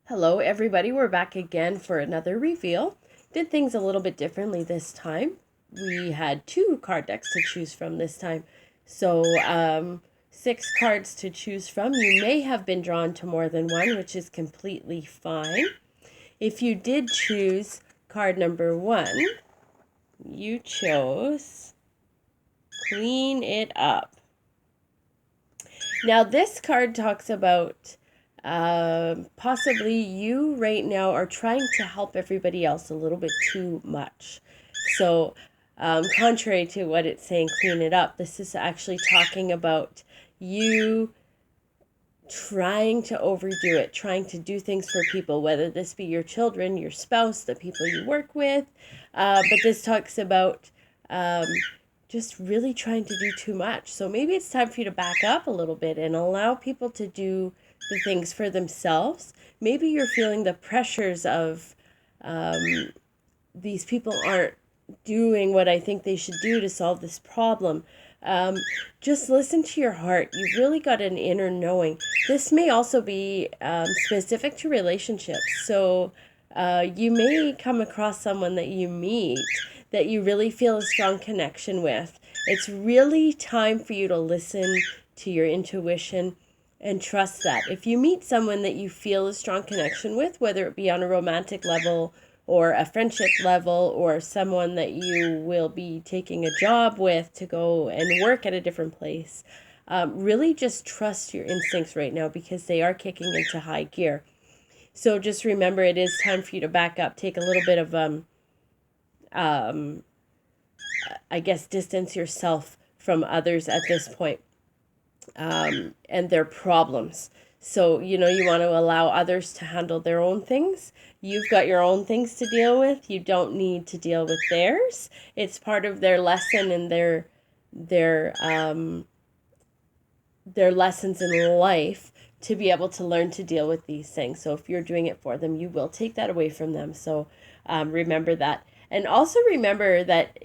Hello everybody, we're back again for another reveal. Did things a little bit differently this time. We had two card decks to choose from this time. So 6 cards to choose from. You may have been drawn to more than one, which is completely fine. If you did choose card number 1, you chose Clean It Up. Now this card talks about possibly you right now are trying to help everybody else a little bit too much. So, contrary to what it's saying, clean it up, this is actually talking about you trying to overdo it, trying to do things for people, whether this be your children, your spouse, the people you work with. But this talks about just really trying to do too much. So maybe it's time for you to back up a little bit and allow people to do the things for themselves. Maybe you're feeling the pressures of these people aren't doing what I think they should do to solve this problem. Just listen to your heart. You've really got an inner knowing. This may also be specific to relationships. So you may come across someone that you meet that you really feel a strong connection with. It's really time for you to listen to your intuition and trust that. If you meet someone that you feel a strong connection with, whether it be on a romantic level or a friendship level or someone that you will be taking a job with to go and work at a different place, really just trust your instincts right now because they are kicking into high gear. So just remember, it is time for you to back up, take a little bit of I guess, distance yourself from others at this point, and their problems. So, you want to allow others to handle their own things. You've got your own things to deal with. You don't need to deal with theirs. It's part of their lesson and their lessons in life to be able to learn to deal with these things. So if you're doing it for them, you will take that away from them. So remember that. And also remember that,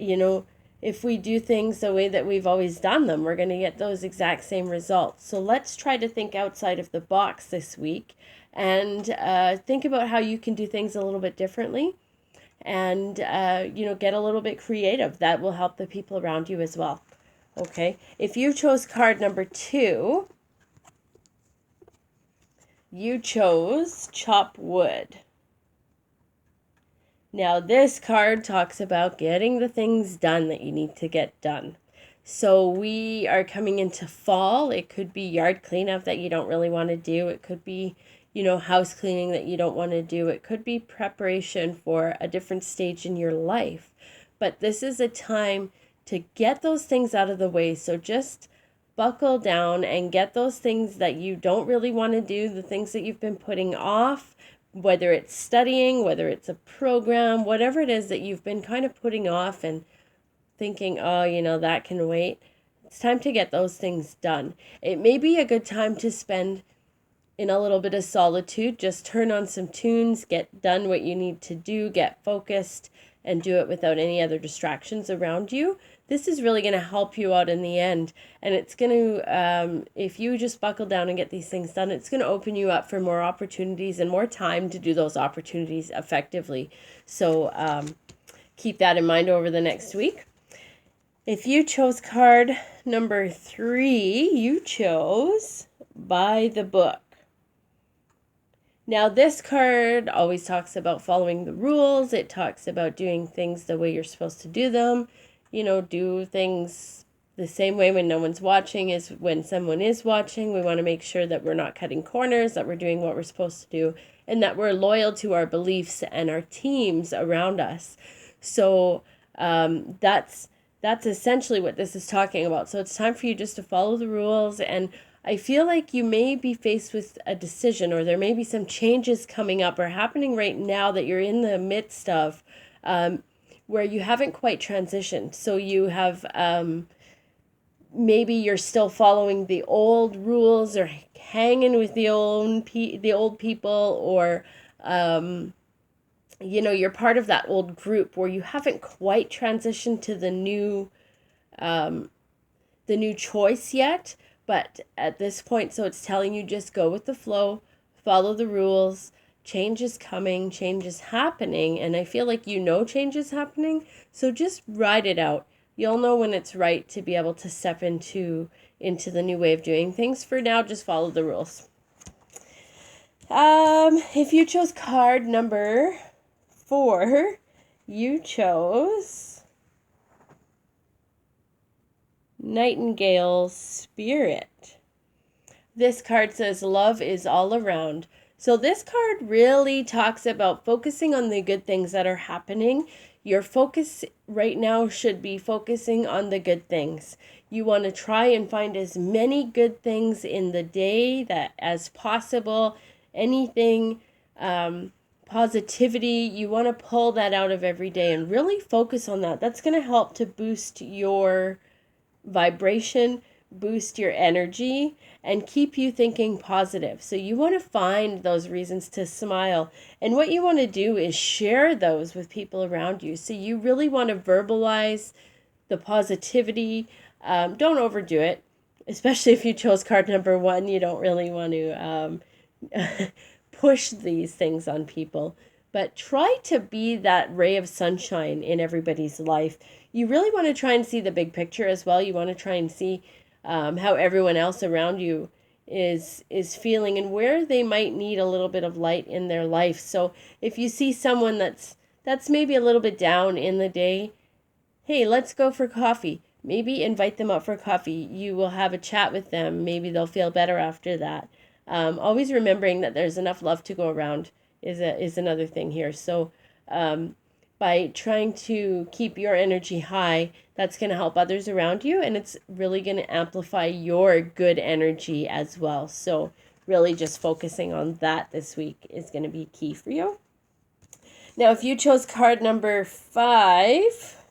if we do things the way that we've always done them, we're going to get those exact same results. So let's try to think outside of the box this week and think about how you can do things a little bit differently and, get a little bit creative. That will help the people around you as well. Okay. If you chose card number 2, you chose Chop Wood. Now, this card talks about getting the things done that you need to get done. So we are coming into fall. It could be yard cleanup that you don't really want to do. It could be, house cleaning that you don't want to do. It could be preparation for a different stage in your life. But this is a time to get those things out of the way. So just buckle down and get those things that you don't really want to do, the things that you've been putting off, whether it's studying, whether it's a program, whatever it is that you've been kind of putting off and thinking, oh, that can wait. It's time to get those things done. It may be a good time to spend in a little bit of solitude. Just turn on some tunes, get done what you need to do, get focused, and do it without any other distractions around you. This is really going to help you out in the end. And it's going to, if you just buckle down and get these things done, it's going to open you up for more opportunities and more time to do those opportunities effectively. So keep that in mind over the next week. If you chose card number 3, you chose By the Book. Now, this card always talks about following the rules. It talks about doing things the way you're supposed to do them. Do things the same way when no one's watching as when someone is watching. We want to make sure that we're not cutting corners, that we're doing what we're supposed to do, and that we're loyal to our beliefs and our teams around us. So that's essentially what this is talking about. So it's time for you just to follow the rules, and I feel like you may be faced with a decision, or there may be some changes coming up or happening right now that you're in the midst of, where you haven't quite transitioned. So you have, maybe you're still following the old rules or hanging with the old people, or, you're part of that old group where you haven't quite transitioned to the new choice yet. But at this point, so it's telling you just go with the flow, follow the rules, change is coming, change is happening, and I feel like you know change is happening, so just ride it out. You'll know when it's right to be able to step into the new way of doing things. For now, just follow the rules. If you chose card number 4, you chose Nightingale Spirit. This card says love is all around. So this card really talks about focusing on the good things that are happening. Your focus right now should be focusing on the good things. You want to try and find as many good things in the day that as possible. Anything, positivity, you want to pull that out of every day and really focus on that. That's going to help to boost your vibration, boost your energy, and keep you thinking positive. So you want to find those reasons to smile. And what you want to do is share those with people around you. So you really want to verbalize the positivity. Don't overdo it, especially if you chose card number 1. You don't really want to push these things on people. But try to be that ray of sunshine in everybody's life. You really want to try and see the big picture as well. You want to try and see how everyone else around you is feeling and where they might need a little bit of light in their life. So if you see someone that's maybe a little bit down in the day, hey, let's go for coffee. Maybe invite them out for coffee. You will have a chat with them. Maybe they'll feel better after that. Always remembering that there's enough love to go around is another thing here. So by trying to keep your energy high, that's going to help others around you, and it's really going to amplify your good energy as well. So really just focusing on that this week is going to be key for you. Now, if you chose card number 5,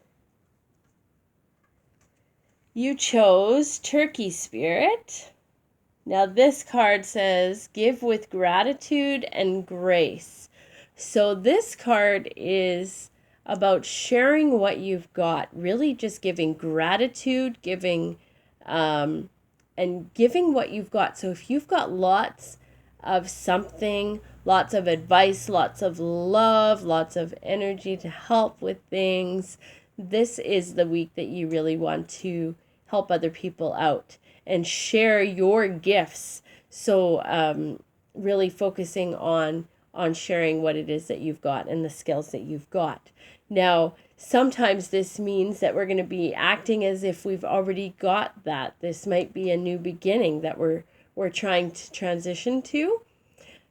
you chose Turkey Spirit. Now, this card says, give with gratitude and grace. So this card is about sharing what you've got, really just giving gratitude, giving, and giving what you've got. So if you've got lots of something, lots of advice, lots of love, lots of energy to help with things, this is the week that you really want to help other people out and share your gifts. So really focusing on sharing what it is that you've got and the skills that you've got. Now, sometimes this means that we're going to be acting as if we've already got that. This might be a new beginning that we're trying to transition to.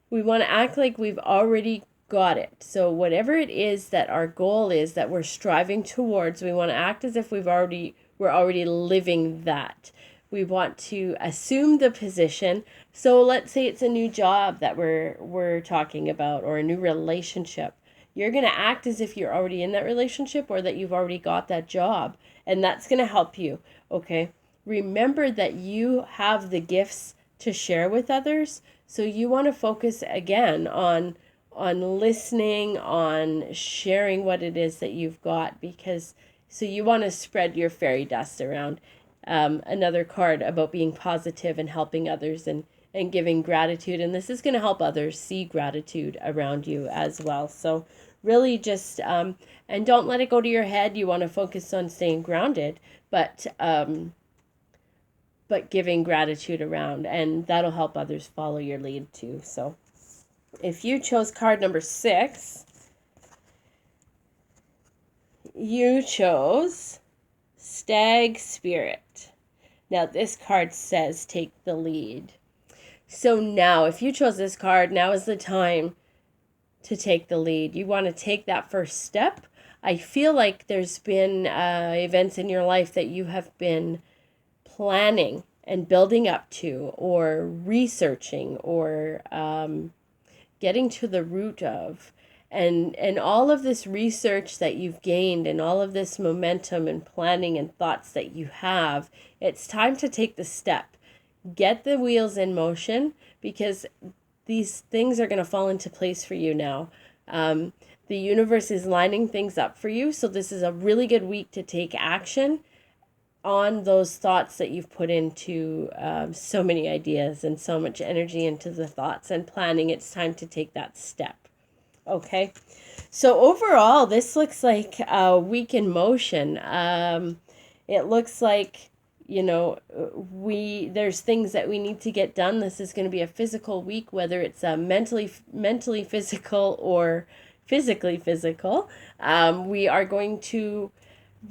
We want to act like we've already got it. So whatever it is that our goal is that we're striving towards, we want to act as if we're already living that. We want to assume the position. So let's say it's a new job that we're talking about, or a new relationship. You're going to act as if you're already in that relationship or that you've already got that job. And that's going to help you, okay? Remember that you have the gifts to share with others. So you want to focus again on listening, on sharing what it is that you've got, because so you want to spread your fairy dust around. Another card about being positive and helping others and giving gratitude. And this is going to help others see gratitude around you as well. So really just, and don't let it go to your head. You want to focus on staying grounded, but giving gratitude around, and that'll help others follow your lead too. So if you chose card number 6, you chose Stag Spirit. Now this card says take the lead. So now if you chose this card, now is the time to take the lead. You want to take that first step. I feel like there's been events in your life that you have been planning and building up to, or researching, or getting to the root of. And all of this research that you've gained and all of this momentum and planning and thoughts that you have, it's time to take the step. Get the wheels in motion, because these things are going to fall into place for you now. The universe is lining things up for you. So this is a really good week to take action. on those thoughts that you've put into so many ideas and so much energy into the thoughts and planning. It's time to take that step. Okay. So overall, this looks like a week in motion. It looks like, there's things that we need to get done. This is going to be a physical week, whether it's mentally physical or physically physical. We are going to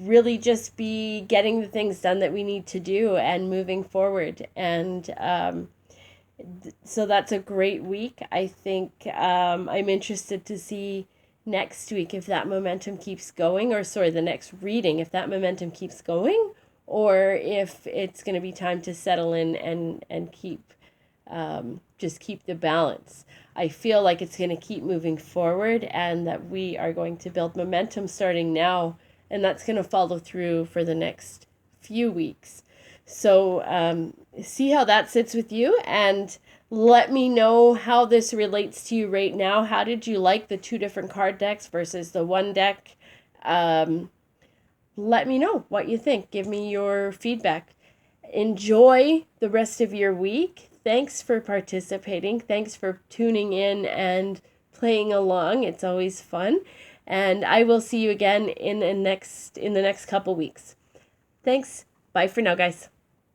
really just be getting the things done that we need to do and moving forward. And so that's a great week. I think I'm interested to see next week if that momentum keeps going, or sorry, the next reading, if that momentum keeps going, or if it's going to be time to settle in and keep just keep the balance. I feel like it's going to keep moving forward and that we are going to build momentum starting now, and that's going to follow through for the next few weeks. So see how that sits with you, and let me know how this relates to you right now. How did you like the 2 different card decks versus the 1 deck? Let me know what you think. Give me your feedback. Enjoy the rest of your week. Thanks for participating. Thanks for tuning in and playing along. It's always fun. And I will see you again in the next couple weeks. Thanks. Bye for now, guys.